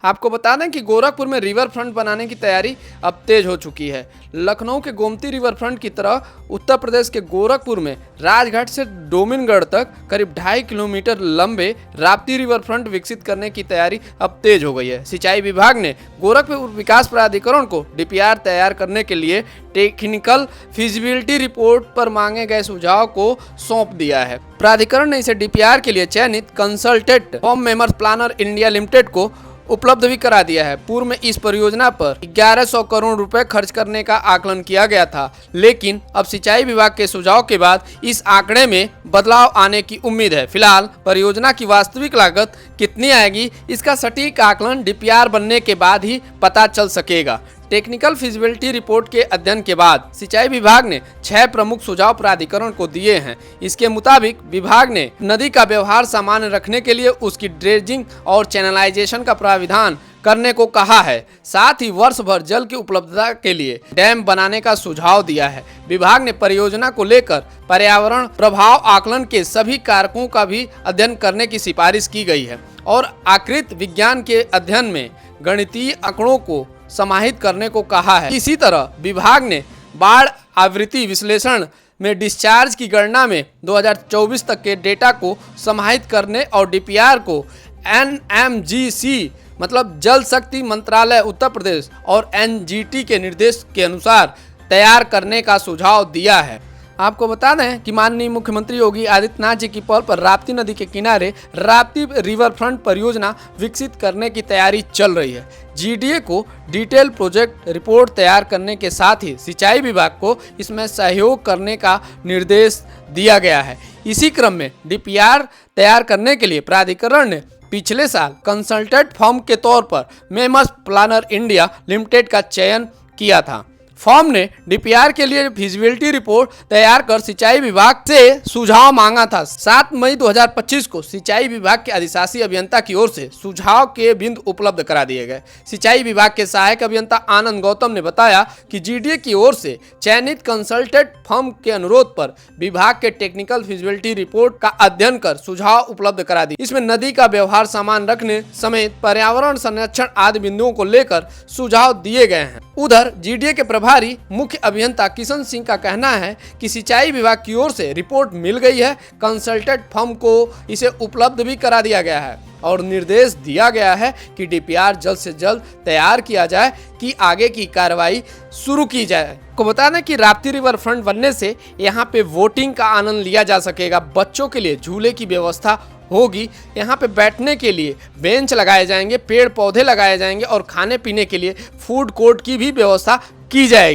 आपको बता दें कि गोरखपुर में रिवर फ्रंट बनाने की तैयारी अब तेज हो चुकी है। लखनऊ के गोमती रिवर फ्रंट की तरह उत्तर प्रदेश के गोरखपुर में राजघाट से डोमिनगढ़ तक करीब 2.5 किलोमीटर लंबे राप्ती रिवर फ्रंट विकसित करने की तैयारी अब तेज हो गई है। सिंचाई विभाग ने गोरखपुर विकास प्राधिकरण को डीपीआर तैयार करने के लिए टेक्निकल फिजिबिलिटी रिपोर्ट पर मांगे गए सुझाव को सौंप दिया है। प्राधिकरण ने इसे डीपीआर के लिए चयनित consultant firm messrs Planner India Limited को उपलब्ध भी करा दिया है। पूर्व में इस परियोजना पर 1100 करोड़ रुपए खर्च करने का आकलन किया गया था, लेकिन अब सिंचाई विभाग के सुझाव के बाद इस आंकड़े में बदलाव आने की उम्मीद है। फिलहाल परियोजना की वास्तविक लागत कितनी आएगी, इसका सटीक आकलन डीपीआर बनने के बाद ही पता चल सकेगा। टेक्निकल फिजिबिलिटी रिपोर्ट के अध्ययन के बाद सिंचाई विभाग ने 6 प्रमुख सुझाव प्राधिकरण को दिए हैं। इसके मुताबिक विभाग ने नदी का व्यवहार सामान्य रखने के लिए उसकी ड्रेजिंग और चैनलाइजेशन का प्राविधान करने को कहा है। साथ ही वर्ष भर जल की उपलब्धता के लिए डैम बनाने का सुझाव दिया है। विभाग ने परियोजना को लेकर पर्यावरण प्रभाव आकलन के सभी कारकों का भी अध्ययन करने की सिफारिश की गई है और आकृति विज्ञान के अध्ययन में गणितीय आंकड़ों को समाहित करने को कहा है। इसी तरह विभाग ने बाढ़ आवृत्ति विश्लेषण में डिस्चार्ज की गणना में 2024 तक के डेटा को समाहित करने और डीपीआर को एनएमजीसी मतलब जल शक्ति मंत्रालय उत्तर प्रदेश और एनजीटी के निर्देश के अनुसार तैयार करने का सुझाव दिया है। आपको बता दें कि माननीय मुख्यमंत्री योगी आदित्यनाथ जी की पहल पर राप्ती नदी के किनारे राप्ती रिवर फ्रंट परियोजना विकसित करने की तैयारी चल रही है। जीडीए को डिटेल प्रोजेक्ट रिपोर्ट तैयार करने के साथ ही सिंचाई विभाग को इसमें सहयोग करने का निर्देश दिया गया है। इसी क्रम में डीपीआर तैयार करने के लिए प्राधिकरण ने पिछले साल कंसल्टेंट फर्म के तौर पर मेमर्स प्लानर इंडिया लिमिटेड का चयन किया था। फर्म ने डीपीआर के लिए फिजिबिलिटी रिपोर्ट तैयार कर सिंचाई विभाग से सुझाव मांगा था। 7 मई 2025 को सिंचाई विभाग के अधिशासी अभियंता की ओर से सुझाव के बिंदु उपलब्ध करा दिए गए। सिंचाई विभाग के सहायक अभियंता आनंद गौतम ने बताया कि जीडीए की ओर से चयनित कंसल्टेंट फर्म के अनुरोध पर विभाग के टेक्निकल फिजिबिलिटी रिपोर्ट का अध्ययन कर सुझाव उपलब्ध करा दिए। इसमें नदी का व्यवहार सामान रखने समेत पर्यावरण संरक्षण आदि बिंदुओं को लेकर सुझाव दिए गए हैं। उधर जीडीए के प्रभारी मुख्य अभियंता किशन सिंह का कहना है कि सिंचाई विभाग की ओर से रिपोर्ट मिल गई है। कंसल्टेंट फर्म को इसे उपलब्ध भी करा दिया गया है और निर्देश दिया गया है कि डीपीआर जल्द से जल्द तैयार किया जाए कि आगे की कार्रवाई शुरू की जाए। को बता दें कि राप्ती रिवर फ्रंट बनने से यहाँ पे वोटिंग का आनंद लिया जा सकेगा। बच्चों के लिए झूले की व्यवस्था होगी। यहाँ पे बैठने के लिए बेंच लगाए जाएंगे, पेड़ पौधे लगाए जाएंगे और खाने पीने के लिए फूड कोर्ट की भी व्यवस्था की जाएगी।